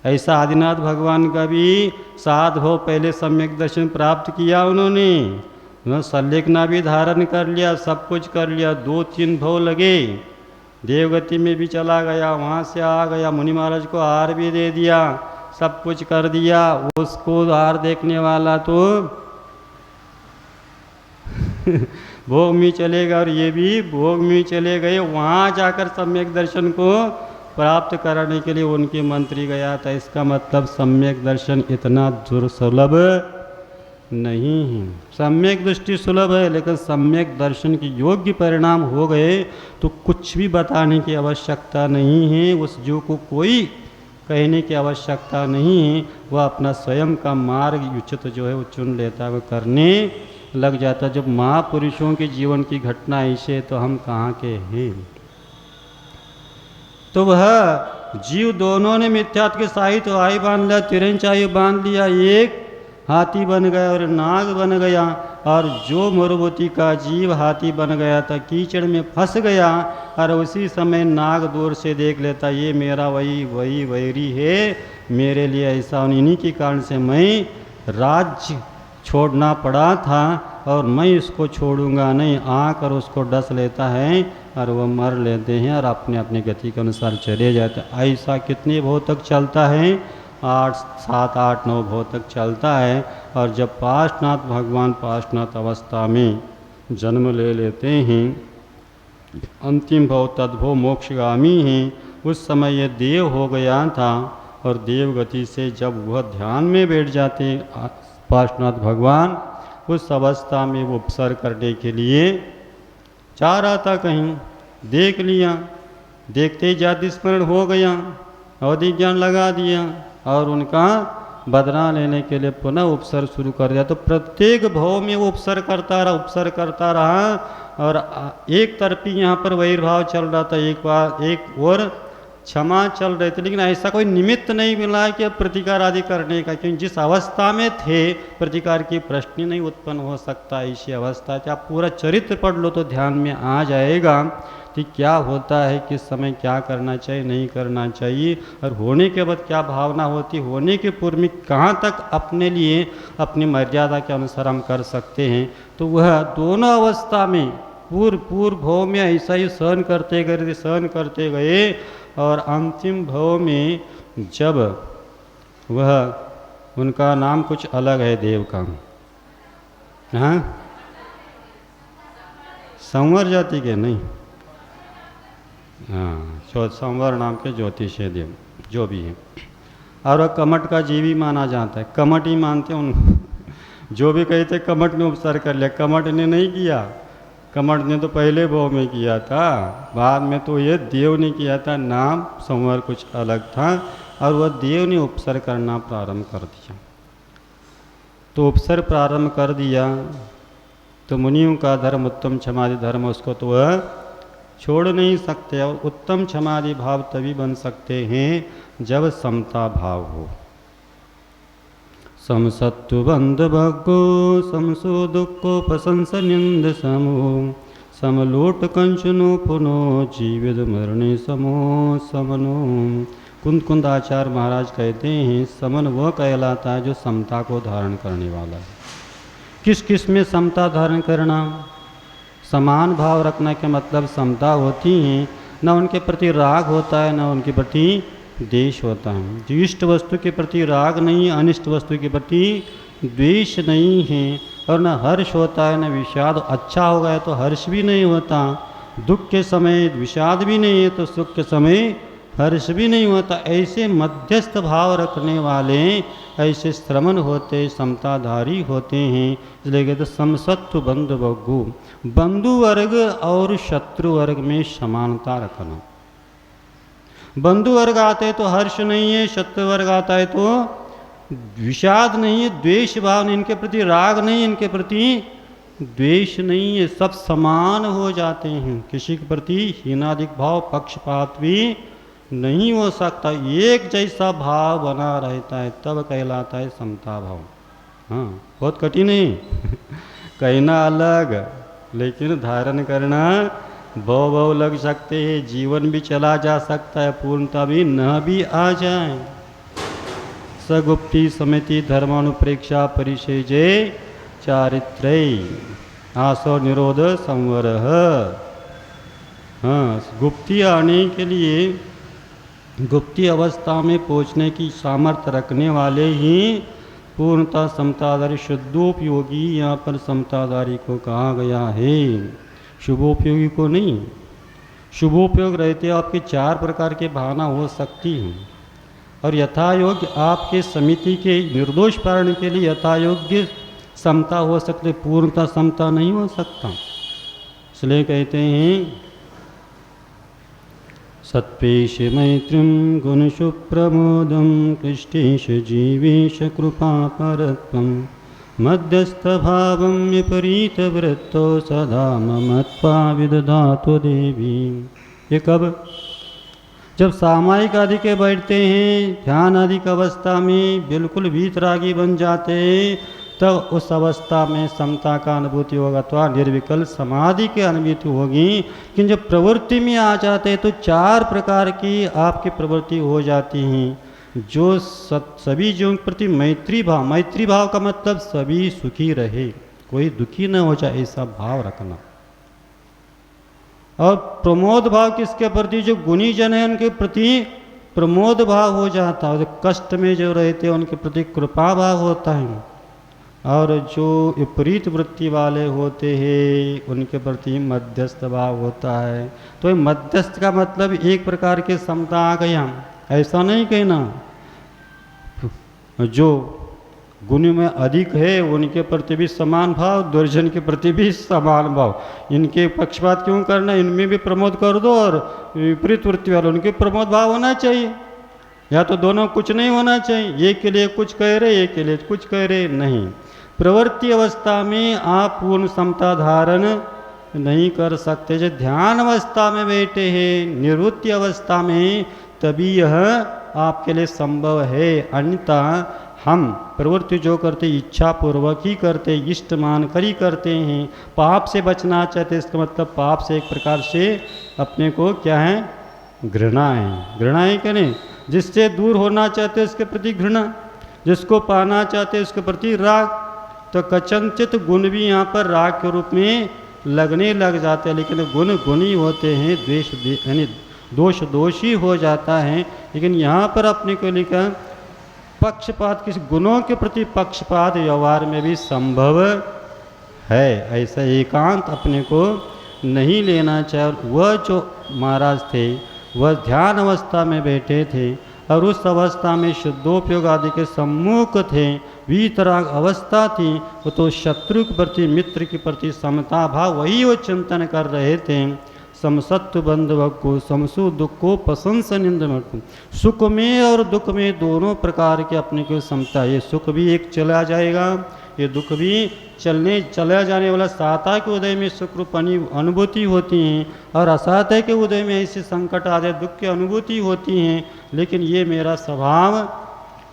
ऐसा आदिनाथ भगवान का भी 7 भव पहले सम्यक दर्शन प्राप्त किया उन्होंने, सल्लेखना भी धारण कर लिया, सब कुछ कर लिया, 2-3 भव लगे, देवगति में भी चला गया, वहाँ से आ गया, मुनि महाराज को हार भी दे दिया, सब कुछ कर दिया। उसको हार देखने वाला तो भोग में चलेगा और ये भी भोग में चले गए। वहाँ जाकर सम्यक दर्शन को प्राप्त कराने के लिए उनके मंत्री गया था। इसका मतलब सम्यक दर्शन इतना दुर्लभ नहीं है। सम्यक दृष्टि सुलभ है, लेकिन सम्यक दर्शन के योग्य परिणाम हो गए तो कुछ भी बताने की आवश्यकता नहीं है, उस जीव को कोई कहने की आवश्यकता नहीं है, वह अपना स्वयं का मार्ग उचित जो है वो चुन लेता है, वह करने लग जाता। जब महापुरुषों के जीवन की घटना ऐसे तो हम कहाँ के हैं। तो वह जीव दोनों ने मिथ्यात्व के साहित्य आई बांध लिया, तिरंचाई बांध लिया, एक हाथी बन गया और नाग बन गया। और जो मरुभूति का जीव हाथी बन गया था, कीचड़ में फंस गया और उसी समय नाग दूर से देख लेता, ये मेरा वही वैरी है, मेरे लिए ऐसा इन्हीं के कारण से मैं राज्य छोड़ना पड़ा था और मैं इसको छोड़ूंगा नहीं। आकर उसको डस लेता है और वह मर लेते हैं और अपने अपने गति के अनुसार चले जाते हैं। ऐसा कितने भव तक चलता है? 7, 8, 9 भव तक चलता है। और जब पार्श्वनाथ भगवान पार्श्वनाथ अवस्था में जन्म ले लेते हैं, अंतिम भव तद्भव मोक्षगामी हैं, उस समय ये देव हो गया था और देव गति से जब वह ध्यान में बैठ जाते पार्श्वनाथ भगवान, उस अवस्था में वो उपसर्ग करने के लिए चाह रहा था, कहीं देख लिया, देखते ही जाति स्मरण हो गया, अवधि ज्ञान लगा दिया और उनका बदला लेने के लिए पुनः उपसर्ग शुरू कर दिया। तो प्रत्येक भाव में वो उपसर्ग करता रहा और एक तरफी यहाँ पर वैरभाव चल रहा था, एक और क्षमा चल रहे थे, लेकिन ऐसा कोई निमित्त नहीं मिला है कि अब प्रतिकार आदि करने का, क्योंकि जिस अवस्था में थे प्रतिकार की प्रश्न नहीं उत्पन्न हो सकता। ऐसी अवस्था है, आप पूरा चरित्र पढ़ लो तो ध्यान में आ जाएगा कि क्या होता है, किस समय क्या करना चाहिए, नहीं करना चाहिए, और होने के बाद क्या भावना होती, होने के पूर्व में कहाँ तक अपने लिए अपनी मर्यादा के अनुसार हम कर सकते हैं। तो वह दोनों अवस्था में पूर्व भव में ऐसा ही सहन करते गए और अंतिम भव में जब वह उनका नाम कुछ अलग है देव का, हाँ संवर जाति के नहीं, हाँ संवर नाम के ज्योतिष देव जो भी है, और वह कमट का जीवी माना जाता है। कमट ही मानते हैं उन जो भी कहते कमट ने उपसर्ग कर लिया, कमट ने नहीं किया, कमट ने तो पहले भव में किया था, बाद में तो ये देव ने किया था, नाम संवर कुछ अलग था और वह देव ने उपसर्ग करना प्रारंभ कर दिया। तो उपसर्ग प्रारंभ कर दिया तो मुनियों का धर्म उत्तम क्षमादि धर्म उसको तो वह छोड़ नहीं सकते, और उत्तम क्षमादि भाव तभी बन सकते हैं जब समता भाव हो। समसत्व बंध भगो समसो दुखोपसंस निंद समो समलोट कंचनो पुनो जीवित मरणे समो समनो। कुंद आचार्य महाराज कहते हैं समन वह कहलाता है जो समता को धारण करने वाला है। किस किस में समता धारण करना? समान भाव रखना के मतलब समता होती है, न उनके प्रति राग होता है न उनके प्रति द्वेष होता है। जो इष्ट वस्तु के प्रति राग नहीं, अनिष्ट वस्तु के प्रति द्वेष नहीं है, और न हर्ष होता है न विषाद। अच्छा हो गया तो हर्ष भी नहीं होता, दुख के समय विषाद भी नहीं है तो सुख के समय हर्ष भी नहीं होता। ऐसे मध्यस्थ भाव रखने वाले ऐसे श्रमण होते, समताधारी होते हैं। इसलिए कहते समसत्व बंधु बग्गु, बंधु वर्ग और शत्रु वर्ग में समानता रखना। बंधु वर्ग आते तो हर्ष नहीं है, शत्रु वर्ग आता है तो विषाद नहीं है, द्वेष भाव नहीं, इनके प्रति राग नहीं, इनके प्रति द्वेष नहीं है, सब समान हो जाते हैं। किसी के प्रति हीनाधिक भाव पक्षपात भी नहीं हो सकता, एक जैसा भाव बना रहता है, तब कहलाता है समता भाव। हाँ बहुत कठिन है कहना अलग, लेकिन धारण करना भव लग सकते हैं, जीवन भी चला जा सकता है, पूर्णता भी न भी आ जाए। सगुप्ति समिति धर्मानुप्रेक्षा परिशेजे चारित्र्य आसो निरोध संवर। हाँ गुप्ती आने के लिए, गुप्ती अवस्था में पहुँचने की सामर्थ्य रखने वाले ही पूर्णता समताधारी शुद्धोपयोगी यहाँ पर समताधारी को कहा गया है, शुभोपयोगी को नहीं। शुभोपयोग रहते आपके चार प्रकार के भावना हो सकती हैं, और यथायोग्य आपके समिति के निर्दोष पारण के लिए यथायोग्य समता हो सकते, पूर्णता समता नहीं हो सकता। इसलिए कहते हैं सत्पेश मैत्रीं गुणशु प्रमोदं कृष्टेश जीवेश कृपा परत्वं मध्यस्थ भावं विपरीत वृत्तो सदा ममत्वा विदधातु देवी। ये कब? जब सामायिक आदि के बैठते हैं, ध्यान आदि की अवस्था में बिल्कुल वीतरागी बन जाते हैं, तब उस अवस्था में समता का अनुभूति होगा, अथवा निर्विकल्प समाधि की अनुभूति होगी। लेकिन जब प्रवृत्ति में आ जाते हैं तो चार प्रकार की आपकी प्रवृत्ति हो जाती हैं। जो सभी जीवों के प्रति मैत्री भाव का मतलब सभी सुखी रहे, कोई दुखी न हो जाए, ऐसा भाव रखना। और प्रमोद भाव किसके प्रति? जो गुणी जन है उनके प्रति प्रमोद भाव हो जाता है। कष्ट में जो रहते हैं उनके प्रति कृपा भाव होता है, और जो विपरीत वृत्ति वाले होते हैं उनके प्रति मध्यस्थ भाव होता है। तो मध्यस्थ का मतलब एक प्रकार के समता आ गया, ऐसा नहीं कहना। जो गुण में अधिक है उनके प्रति भी समान भाव, दुर्जन के प्रति भी समान भाव। इनके पक्षपात क्यों करना, इनमें भी प्रमोद कर दो, और विपरीत वृत्ति वाले उनके प्रमोद भाव होना चाहिए, या तो दोनों कुछ नहीं होना चाहिए। एक के लिए कुछ कह रहे, एक के लिए कुछ कह रहे, नहीं। प्रवृत्ति अवस्था में आप पूर्ण समता धारण नहीं कर सकते। जो ध्यान अवस्था में बैठे हैं, निवृत्ति अवस्था में, तभी यह आपके लिए संभव है। अन्यथा हम प्रवृत्ति जो करते इच्छा पूर्वक ही करते, इष्ट मान कर ही करते हैं। पाप से बचना चाहते, इसका मतलब पाप से एक प्रकार से अपने को क्या है, घृणा है। घृणा है क्या नहीं? जिससे दूर होना चाहते उसके प्रति घृणा, जिसको पाना चाहते उसके प्रति राग। तो कचंचित गुण भी यहाँ पर राग के रूप में लगने लग जाते हैं, लेकिन गुण गुणी होते हैं, द्वेष यानी दोष दोषी हो जाता है। लेकिन यहाँ पर अपने को लिखा पक्षपात, किसी गुणों के प्रति पक्षपात व्यवहार में भी संभव है, ऐसा एकांत अपने को नहीं लेना चाहिए। वह जो महाराज थे वह ध्यान अवस्था में बैठे थे और उस अवस्था में शुद्धोपयोग आदि के सम्मुख थे, वीतराग अवस्था थी। वो तो शत्रु के प्रति मित्र के प्रति समता भाव वही वो चिंतन कर रहे थे। समसत्व बंधव को समसु दुख को प्रशंस निंद, सुख में और दुख में दोनों प्रकार के अपने को समता। ये सुख भी एक चला जाएगा, ये दुख भी चला जाने वाला। साता के उदय में सुख रूप अनुभूति होती हैं और असाता के उदय में ऐसे संकट आदि दुख की अनुभूति होती हैं। लेकिन ये मेरा स्वभाव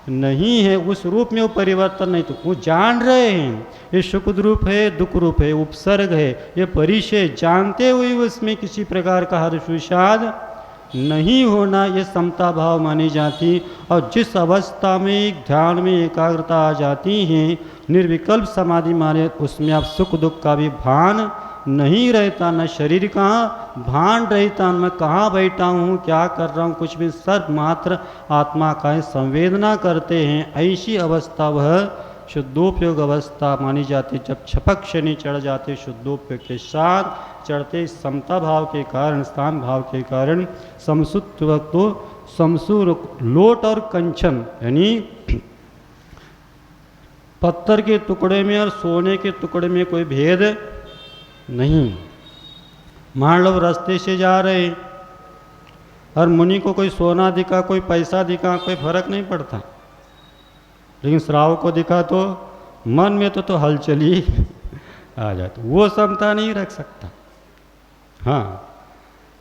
नहीं है, उस रूप में वो परिवर्तन नहीं। तो वो जान रहे हैं ये सुख रूप है, दुख रूप है, उपसर्ग है, ये परिचय जानते हुए उसमें किसी प्रकार का हर्ष विषाद नहीं होना, ये समता भाव मानी जाती। और जिस अवस्था में ध्यान में एकाग्रता आ जाती है, निर्विकल्प समाधि माने, उसमें आप सुख दुख का भी भान नहीं रहता, न शरीर का भान रहता, मैं कहाँ बैठा हूँ, क्या कर रहा हूँ, कुछ भी, सर्व मात्र आत्मा का संवेदना करते हैं। ऐसी अवस्था वह शुद्धोपयोग अवस्था मानी जाती। जब छपक शनि चढ़ जाते शुद्धोपयोग के साथ चढ़ते, समता भाव के कारण, स्थान भाव के कारण समसुत्व तो समसूर लोट और कंचन यानी पत्थर के टुकड़े में और सोने के टुकड़े में कोई भेद नहीं। मान लो रास्ते से जा रहे और मुनि को कोई सोना दिखा, कोई पैसा दिखा, कोई फर्क नहीं पड़ता। लेकिन श्राव को दिखा तो मन में तो हलचली आ जाती, वो समता नहीं रख सकता। हाँ,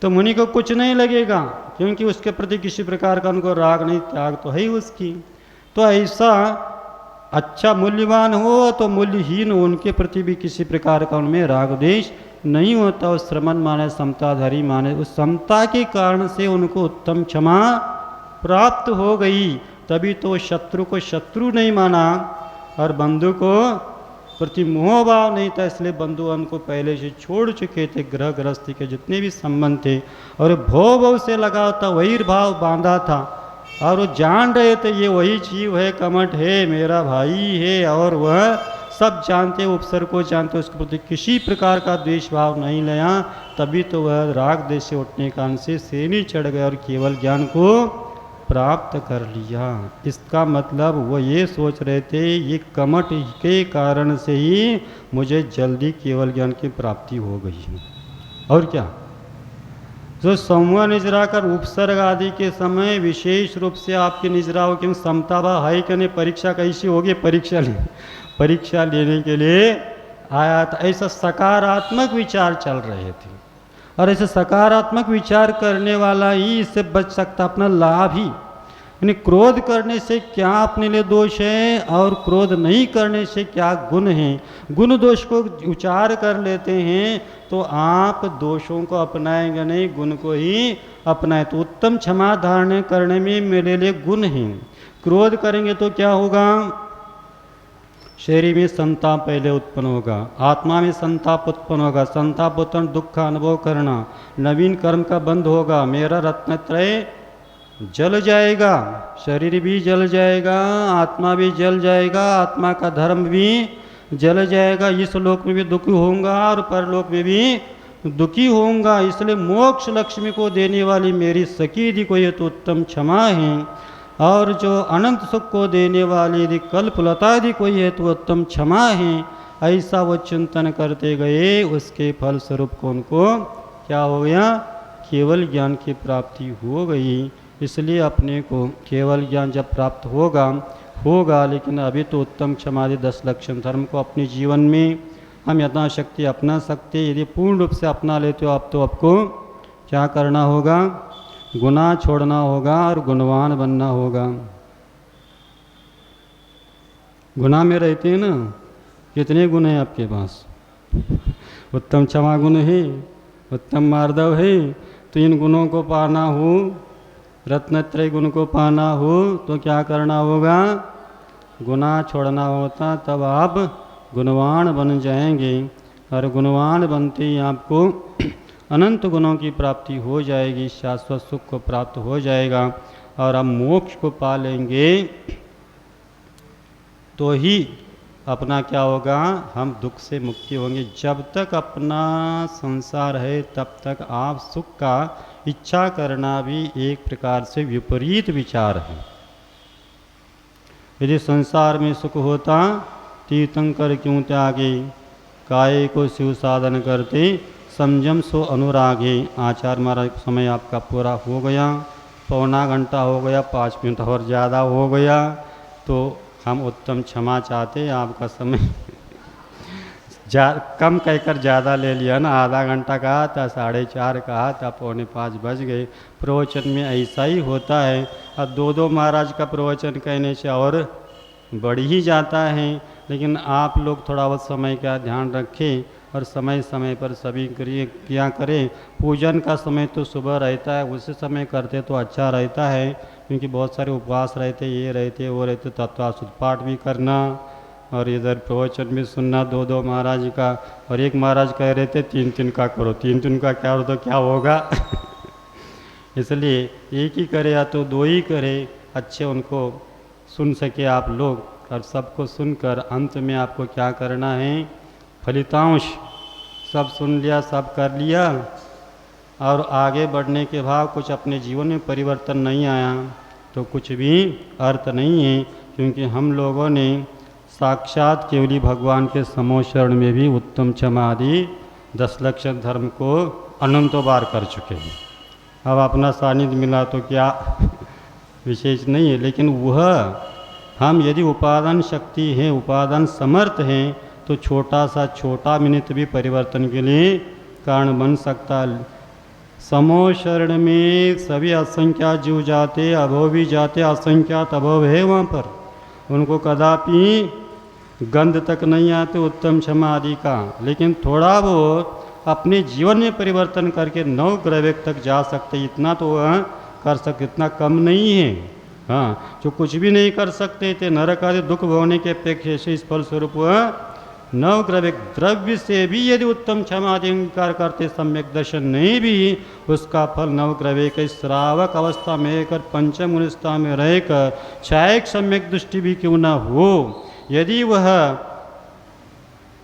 तो मुनि को कुछ नहीं लगेगा, क्योंकि उसके प्रति किसी प्रकार का उनको राग नहीं, त्याग तो है ही उसकी। तो ऐसा अच्छा मूल्यवान हो तो मूल्यहीन उनके प्रति भी किसी प्रकार का उनमें राग द्वेष नहीं होता। उस श्रमण माने, समताधारी माने, उस समता के कारण से उनको उत्तम क्षमा प्राप्त हो गई। तभी तो शत्रु को शत्रु नहीं माना और बंधु को प्रति मोह भाव नहीं था, इसलिए बंधु उनको पहले से छोड़ चुके थे। ग्रह गृहस्थी के जितने भी संबंध थे और भव भव से लगाव था, वही भाव बांधा था और वो जान रहे थे ये वही जीव है, कमठ है, मेरा भाई है, और वह सब जानते, उपसर्ग को जानते, उसके प्रति किसी प्रकार का द्वेष भाव नहीं लिया। तभी तो वह राग देश से उठने कारण से श्रेणी चढ़ गए और केवल ज्ञान को प्राप्त कर लिया। इसका मतलब वो ये सोच रहे थे ये कमठ के कारण से ही मुझे जल्दी केवल ज्ञान की प्राप्ति हो गई है। और क्या, जो समूह निजरा कर उपसर्ग आदि के समय विशेष रूप से आपकी निजरा हो, क्योंकि समता भाव है कि नहीं, परीक्षा कैसी होगी, परीक्षा लेने के लिए आया था। ऐसा सकारात्मक विचार चल रहे थे और ऐसे सकारात्मक विचार करने वाला ही इससे बच सकता, अपना लाभ ही। यानी क्रोध करने से क्या अपने लिए दोष है और क्रोध नहीं करने से क्या गुण है। गुण दोष को उचार कर लेते हैं तो आप दोषों को अपनाएंगे नहीं, गुण को ही अपनाए। तो उत्तम क्षमा धारण करने में मेरे लिए गुण है। क्रोध करेंगे तो क्या होगा, शरीर में संताप पहले उत्पन्न होगा, आत्मा में संताप उत्पन्न होगा, संताप उत्पन्न दुख का अनुभव करना, नवीन कर्म का बंध होगा, मेरा रत्नत्रय जल जाएगा, शरीर भी जल जाएगा, आत्मा भी जल जाएगा, आत्मा का धर्म भी जल जाएगा। इस लोक में भी दुखी होऊंगा और परलोक में भी दुखी होऊंगा। इसलिए मोक्ष लक्ष्मी को देने वाली मेरी सखी यदि कोई है तो उत्तम क्षमा है, और जो अनंत सुख को देने वाली यदि कल्पलता यदि कोई है तो उत्तम क्षमा है। ऐसा वो चिंतन करते गए, उसके फल स्वरूप को उनको क्या हो गया, केवल ज्ञान की प्राप्ति हो गई। इसलिए अपने को केवल ज्ञान जब प्राप्त होगा, लेकिन अभी तो उत्तम क्षमादि 10 लक्षण धर्म को अपने जीवन में हम यथाशक्ति अपना सकते। यदि पूर्ण रूप से अपना लेते हो आप तो आपको क्या करना होगा, गुनाह छोड़ना होगा और गुणवान बनना होगा। गुनाह में रहते हैं ना, कितने गुण हैं आपके पास, उत्तम क्षमा गुण है, उत्तम मार्दव है। तो इन गुणों को पाना हो, रत्नत्रय गुण को पाना हो तो क्या करना होगा, गुनाह छोड़ना होता, तब आप गुणवान बन जाएंगे। और गुणवान बनते ही आपको अनंत गुणों की प्राप्ति हो जाएगी, शाश्वत सुख को प्राप्त हो जाएगा और आप मोक्ष को पा लेंगे। तो ही अपना क्या होगा, हम दुख से मुक्ति होंगे। जब तक अपना संसार है तब तक आप सुख का इच्छा करना भी एक प्रकार से विपरीत विचार है। यदि संसार में सुख होता तीर्थंकर क्यों त्यागे, काय को शिव साधन करते संयम सो अनुरागे। आचार्य महाराज समय आपका पूरा हो गया, पौना घंटा हो गया, 5 मिनट और ज़्यादा हो गया, तो हम उत्तम क्षमा चाहते। आपका समय कम कहकर ज़्यादा ले लिया ना, आधा घंटा कहा था, 4:30 कहा था, 4:45 बज गए। प्रवचन में ऐसा ही होता है। अब 2-2 महाराज का प्रवचन कहने से और बढ़ ही जाता है। लेकिन आप लोग थोड़ा बहुत समय का ध्यान रखें और समय समय पर सभी क्रिया करें। पूजन का समय तो सुबह रहता है, उसी समय करते तो अच्छा रहता है, क्योंकि बहुत सारे उपवास रहते, ये रहते वो रहते, तत्वासुद पाठ भी करना और इधर प्रवचन भी सुनना 2-2 महाराज का। और एक महाराज कह रहे थे 3-3 का करो, 3-3 का क्या हो तो क्या होगा इसलिए एक ही करे या तो 2 ही करे, अच्छे उनको सुन सके आप लोग। और सबको सुनकर अंत में आपको क्या करना है, फलितांश सब सुन लिया, सब कर लिया और आगे बढ़ने के बाद कुछ अपने जीवन में परिवर्तन नहीं आया तो कुछ भी अर्थ नहीं है। क्योंकि हम लोगों ने साक्षात केवली भगवान के समोशरण में भी उत्तम क्षमा आदि 10 लक्षण धर्म को अनंतों बार कर चुके हैं। अब अपना सानिध्य मिला तो क्या विशेष नहीं है। लेकिन वह हम यदि उपादान शक्ति है, उपादान समर्थ हैं, तो छोटा मिनट भी परिवर्तन के लिए कारण बन सकता। समोशरण में सभी असंख्यात जीव जाते, अभव भी जाते, असंख्यात अभव है वहाँ पर, उनको कदापि गंध तक नहीं आते उत्तम क्षमा आदि का। लेकिन थोड़ा वो अपने जीवन में परिवर्तन करके 9 ग्रह तक जा सकते, इतना तो कर सकते, इतना कम नहीं है। हाँ, जो कुछ भी नहीं कर सकते थे, नरक आदि दुख भोगने के अपेक्षा से इस फल स्वरूप 9 ग्रह द्रव्य से भी यदि उत्तम क्षमा आदि अंगीकार करते, सम्यक दर्शन नहीं भी, उसका फल 9 ग्रह के श्रावक अवस्था में रहकर, पंचम गुणस्था में रहकर, छायक सम्यक दृष्टि भी क्यों न हो, यदि वह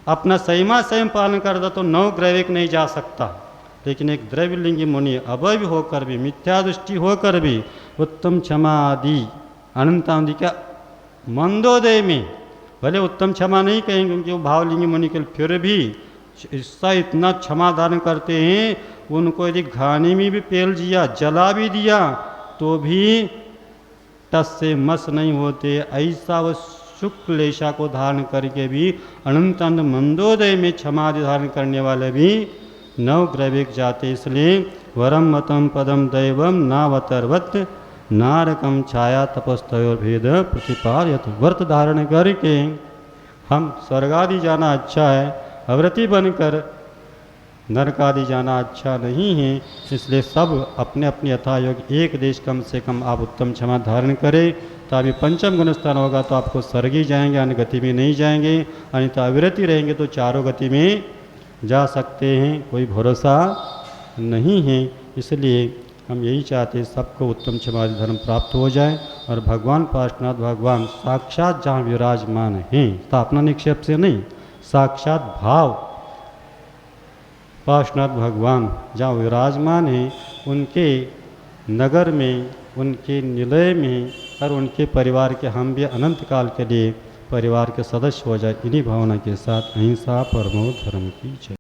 अपना संयमा संयम पालन करता तो 9 ग्रह नहीं जा सकता। लेकिन एक द्रव्यलिंगी मुनि अभय होकर भी, मिथ्या दृष्टि होकर भी उत्तम क्षमा आदि अनंतादि क्या मंदोदय में, भले उत्तम क्षमा नहीं कहेंगे क्योंकि वो भावलिंगी मुनि के, फिर भी इसका इतना क्षमा दान करते हैं, उनको यदि घानी में भी पेल दिया, जला भी दिया, तो भी टस से मस नहीं होते। ऐसा वह शुक्ल लेशा को धारण करके भी अनंत मंदोदय में क्षमा धारण करने वाले भी 9 ग्रह जाते। इसलिए वरम मतम पदम दैवम नावतर्वत नारकम छाया तपस्तयोर भेद प्रतिपादयत। व्रत धारण करके हम स्वर्ग आदि जाना अच्छा है, अव्रति बनकर नरक आदि जाना अच्छा नहीं है। इसलिए सब अपने अपने यथायोग एक देश कम से कम आप उत्तम क्षमा धारण करें, तो अभी पंचम गुण स्थान होगा तो आपको स्वर्ग ही जाएंगे, अन्य गति में नहीं जाएंगे। अन्यथा अविरति रहेंगे तो चारों गति में जा सकते हैं, कोई भरोसा नहीं है। इसलिए हम यही चाहते हैं सबको उत्तम क्षमा धर्म प्राप्त हो जाए और भगवान पार्श्वनाथ भगवान साक्षात जहाँ विराजमान हैं, स्थापना निक्षेप से नहीं, साक्षात भाव पार्श्वनाथ भगवान जहाँ विराजमान हैं, उनके नगर में, उनके निलय में और उनके परिवार के हम भी अनंत काल के लिए परिवार के सदस्य हो जाए। इन्हीं भावना के साथ अहिंसा परमो धर्म की जय।